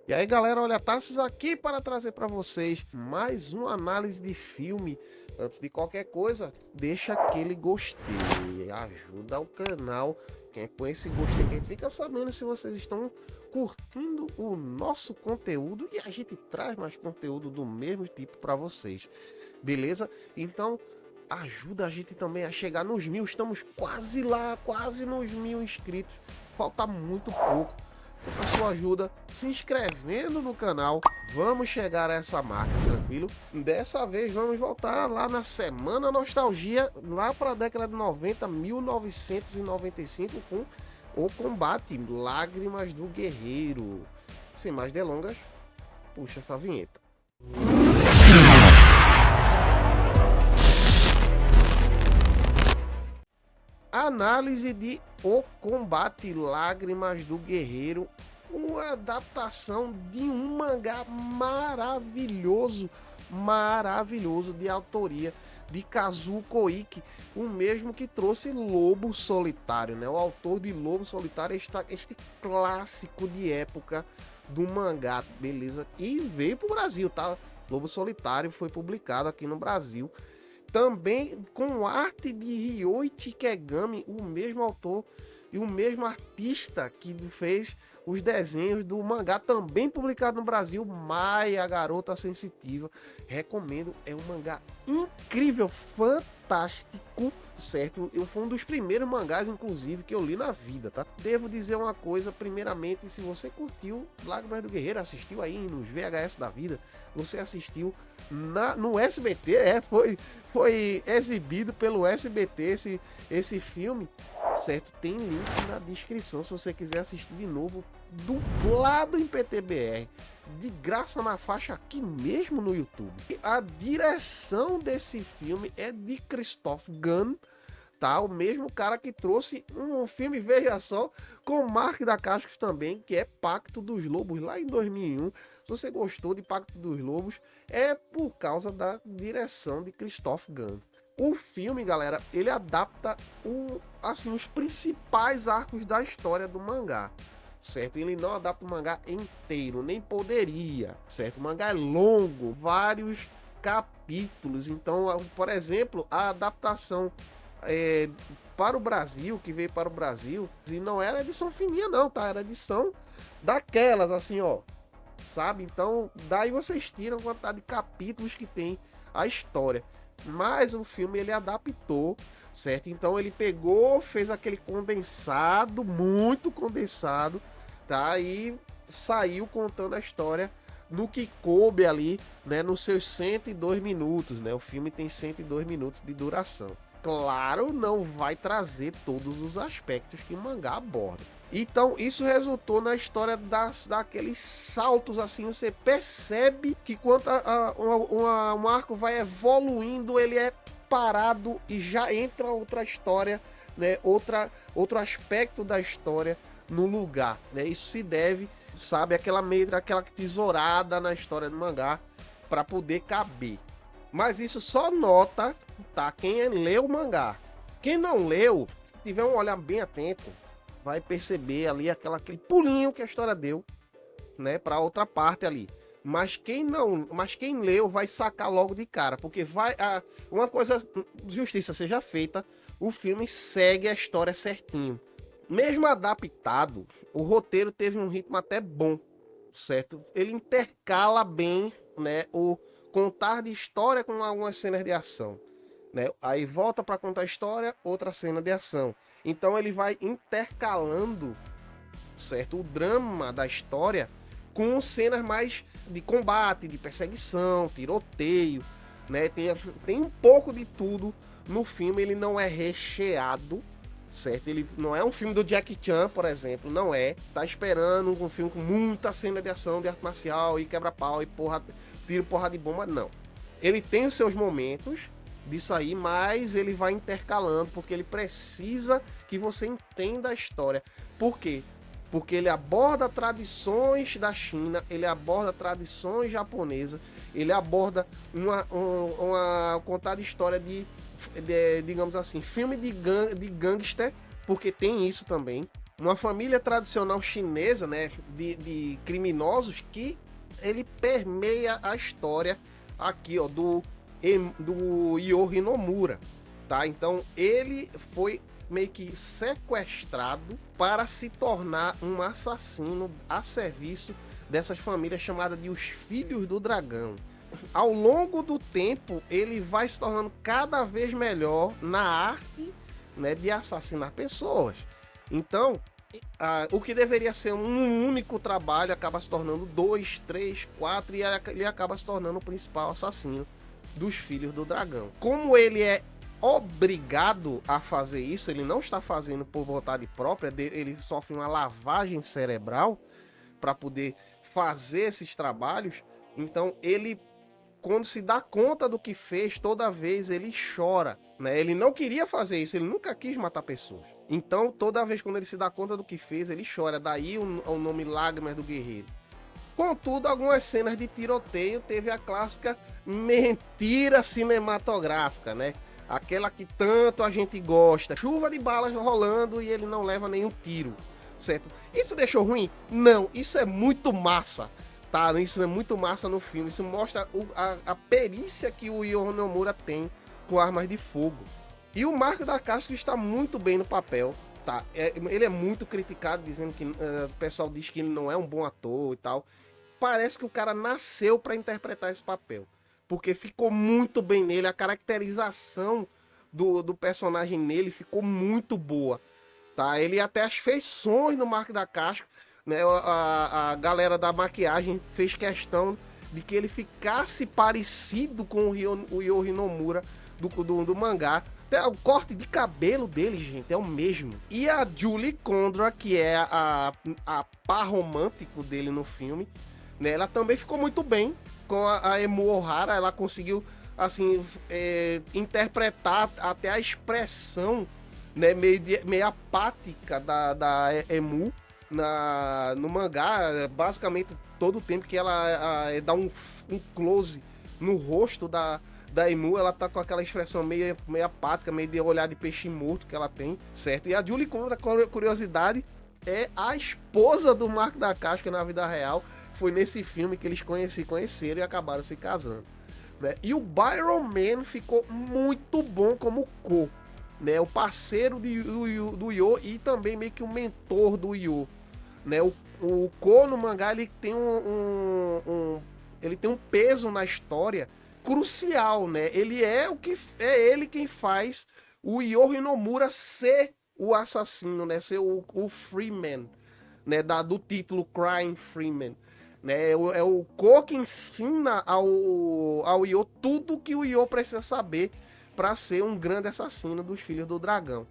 E aí, galera, olha, Tassis aqui para trazer para vocês mais uma análise de filme. Antes de qualquer coisa, deixa aquele gostei, ajuda o canal. Quem é com esse gostei, que a gente fica sabendo se vocês estão curtindo o nosso conteúdo e a gente traz mais conteúdo do mesmo tipo para vocês, beleza? Então, ajuda a gente também a chegar nos 1000. Estamos quase lá, quase nos 1000 inscritos. Falta muito pouco. Com a sua ajuda, se inscrevendo no canal, vamos chegar a essa marca, tranquilo? Dessa vez vamos voltar lá na Semana Nostalgia, lá para a década de 90, 1995, com o combate Lágrimas do Guerreiro. Sem mais delongas, puxa essa vinheta. Análise de O Combate Lágrimas do Guerreiro, uma adaptação de um mangá maravilhoso, de autoria de Kazuo Koike, o mesmo que trouxe Lobo Solitário, né? O autor de Lobo Solitário, este clássico de época do mangá, beleza? E veio pro Brasil, tá? Lobo Solitário foi publicado aqui no Brasil. Também com arte de Ryoichi Kegami, o mesmo autor e o mesmo artista que fez os desenhos do mangá, também publicado no Brasil, Mai, a Garota Sensitiva. Recomendo, é um mangá incrível, fantástico, certo? Foi um dos primeiros mangás, inclusive, que eu li na vida, tá? Devo dizer uma coisa, primeiramente, se você curtiu Lágrimas do Guerreiro, assistiu aí nos VHS da vida, você assistiu no SBT, foi exibido pelo SBT esse filme, certo? Tem link na descrição se você quiser assistir de novo, dublado em PTBR, de graça na faixa aqui mesmo no YouTube. E a direção desse filme é de Christoph Gunn, tá? O mesmo cara que trouxe um filme, veja só, com Mark Dacascos também, que é Pacto dos Lobos, lá em 2001. Se você gostou de Pacto dos Lobos, é por causa da direção de Christoph Gunn. O filme, galera, ele adapta os principais arcos da história do mangá, certo? Ele não adapta o mangá inteiro, nem poderia, certo? O mangá é longo, vários capítulos. Então, por exemplo, a adaptação para o Brasil, que veio para o Brasil, e não era edição fininha não, tá? Era edição daquelas, assim, ó, sabe? Então, daí vocês tiram a quantidade de capítulos que tem a história. Mas o filme ele adaptou, certo? Então ele pegou, fez aquele condensado, muito condensado, tá? E saiu contando a história no que coube ali, né? Nos seus 102 minutos, né? O filme tem 102 minutos de duração. Claro, não vai trazer todos os aspectos que o mangá aborda. Então, isso resultou na história daqueles saltos, assim, você percebe que quando um arco vai evoluindo, ele é parado e já entra outra história, né? Outro aspecto da história no lugar, né? Isso se deve, sabe, aquela tesourada na história do mangá para poder caber. Mas isso só nota, tá? Quem leu o mangá. Quem não leu, se tiver um olhar bem atento, vai perceber ali aquele pulinho que a história deu, né, para outra parte ali. Mas quem leu vai sacar logo de cara, porque uma coisa, justiça seja feita, o filme segue a história certinho. Mesmo adaptado, o roteiro teve um ritmo até bom, certo? Ele intercala bem, né, o contar de história com algumas cenas de ação, né? Aí volta para contar a história, outra cena de ação. Então ele vai intercalando, certo, o drama da história com cenas mais de combate, de perseguição, tiroteio, né? Tem um pouco de tudo no filme. Ele não é recheado, certo? Ele não é um filme do Jackie Chan, por exemplo, não é. Tá esperando um filme com muita cena de ação, de arte marcial e quebra-pau e tiro, porrada de bomba, não. Ele tem os seus momentos disso aí, mas ele vai intercalando, porque ele precisa que você entenda a história. Por quê? Porque ele aborda tradições da China, ele aborda tradições japonesas, ele aborda uma contada história de, digamos assim, filme de gangster, porque tem isso também, Uma família tradicional chinesa, né, de criminosos que ele permeia a história aqui, ó, do Yoji Nomura, tá? Então ele foi meio que sequestrado para se tornar um assassino a serviço dessas famílias chamadas de os Filhos do Dragão. Ao longo do tempo, ele vai se tornando cada vez melhor na arte, né, de assassinar pessoas. Então, o que deveria ser um único trabalho acaba se tornando 2, 3, 4 e ele acaba se tornando o principal assassino dos Filhos do Dragão. Como ele é obrigado a fazer isso, ele não está fazendo por vontade própria, ele sofre uma lavagem cerebral para poder fazer esses trabalhos. Então ele, quando se dá conta do que fez, toda vez ele chora, né? Ele não queria fazer isso, ele nunca quis matar pessoas. Então toda vez quando ele se dá conta do que fez, ele chora. Daí o nome Lágrimas do Guerreiro. Contudo, algumas cenas de tiroteio teve a clássica mentira cinematográfica, né? Aquela que tanto a gente gosta. Chuva de balas rolando e ele não leva nenhum tiro, certo? Isso deixou ruim? Não, isso é muito massa, tá? Isso é muito massa no filme. Isso mostra a perícia que o Yoji Nomura tem com armas de fogo. E o Mark Dacascos está muito bem no papel, tá? Ele é muito criticado, dizendo que o pessoal diz que ele não é um bom ator e tal. Parece que o cara nasceu para interpretar esse papel, porque ficou muito bem nele. A caracterização do personagem nele ficou muito boa, tá? Ele até as feições do Mark Dacascos, né? A galera da maquiagem fez questão de que ele ficasse parecido com o Yoji Nomura do mangá. Até o corte de cabelo dele, gente, é o mesmo. E a Julie Condra, que é a par romântico dele no filme, né? Ela também ficou muito bem com a Emu Ohara. Ela conseguiu, assim, interpretar até a expressão, né, meio apática da Emu no mangá. Basicamente todo o tempo que ela dá um close no rosto da Emu, ela tá com aquela expressão meio apática, meio de olhar de peixe morto que ela tem, certo? E a Julie Condra, curiosidade, é a esposa do Mark Dacascos na vida real. Foi nesse filme que eles conheceram e acabaram se casando, né? E o Byron Man ficou muito bom como Ko, né? O parceiro do Yo e também meio que o mentor do Yo, né? O Ko no mangá, ele tem ele tem um peso na história crucial, né? Ele é ele quem faz o Yoji Nomura ser o assassino, né? Ser o Freeman, né? Do título Crime Freeman, né? É o Ko que ensina ao Yo tudo que o Yo precisa saber para ser um grande assassino dos Filhos do Dragão,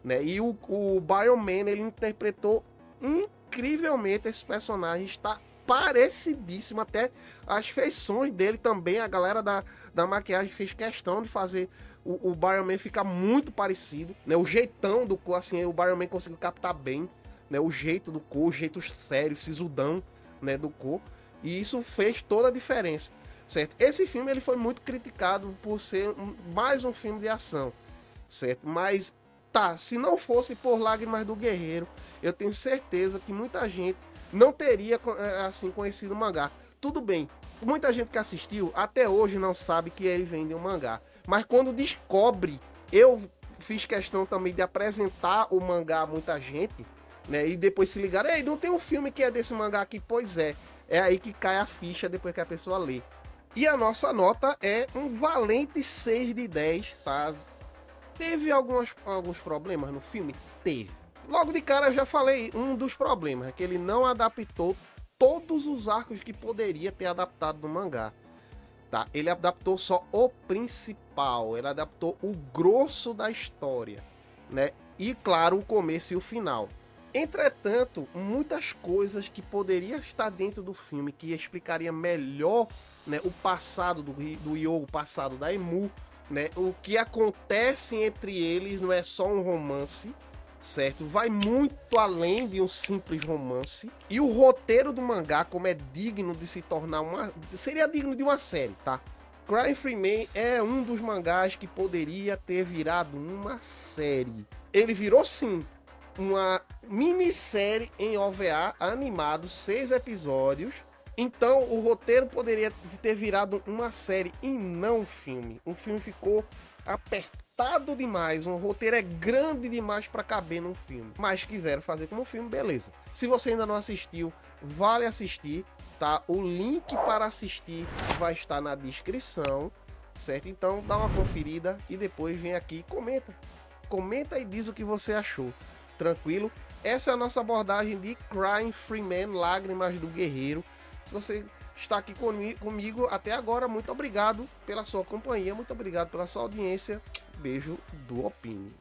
né? E o Byron Man, ele interpretou incrivelmente esse personagem. Está parecidíssimo, até as feições dele também. A galera da maquiagem fez questão de fazer o Byron Man ficar muito parecido, né? O jeitão do Ko, assim, o Byron Man conseguiu captar bem, né? O jeito do Ko, o jeito sério, sisudão, né, do Ko, e isso fez toda a diferença, certo? Esse filme ele foi muito criticado por ser mais um filme de ação, certo? Mas tá, se não fosse por Lágrimas do Guerreiro, eu tenho certeza que muita gente não teria, assim, conhecido o mangá. Tudo bem, muita gente que assistiu até hoje não sabe que ele vem de um mangá, mas quando descobre, eu fiz questão também de apresentar o mangá a muita gente, né? E depois se ligaram, ei, não tem um filme que é desse mangá aqui? Pois é aí que cai a ficha depois que a pessoa lê. E a nossa nota é um valente 6 de 10, tá? Teve alguns problemas no filme? Teve. Logo de cara eu já falei, um dos problemas é que ele não adaptou todos os arcos que poderia ter adaptado no mangá, tá? Ele adaptou só o principal, ele adaptou o grosso da história, né? E claro, o começo e o final. Entretanto, muitas coisas que poderiam estar dentro do filme, que explicaria melhor, né, o passado do Yo, o passado da Emu, né, o que acontece entre eles não é só um romance, certo? Vai muito além de um simples romance. E o roteiro do mangá, como é digno de se tornar seria digno de uma série, tá? Crime Freeman é um dos mangás que poderia ter virado uma série. Ele virou sim, uma minissérie em OVA animado, 6 episódios. Então o roteiro poderia ter virado uma série e não um filme. O filme ficou apertado demais, o roteiro é grande demais para caber num filme. Mas quiseram fazer como filme, beleza. Se você ainda não assistiu, vale assistir, tá? O link para assistir vai estar na descrição, certo? Então dá uma conferida e depois vem aqui e comenta. Comenta e diz o que você achou. Tranquilo? Essa é a nossa abordagem de Crying Freeman, Lágrimas do Guerreiro. Se você está aqui comigo até agora, muito obrigado pela sua companhia, muito obrigado pela sua audiência. Beijo do Opine.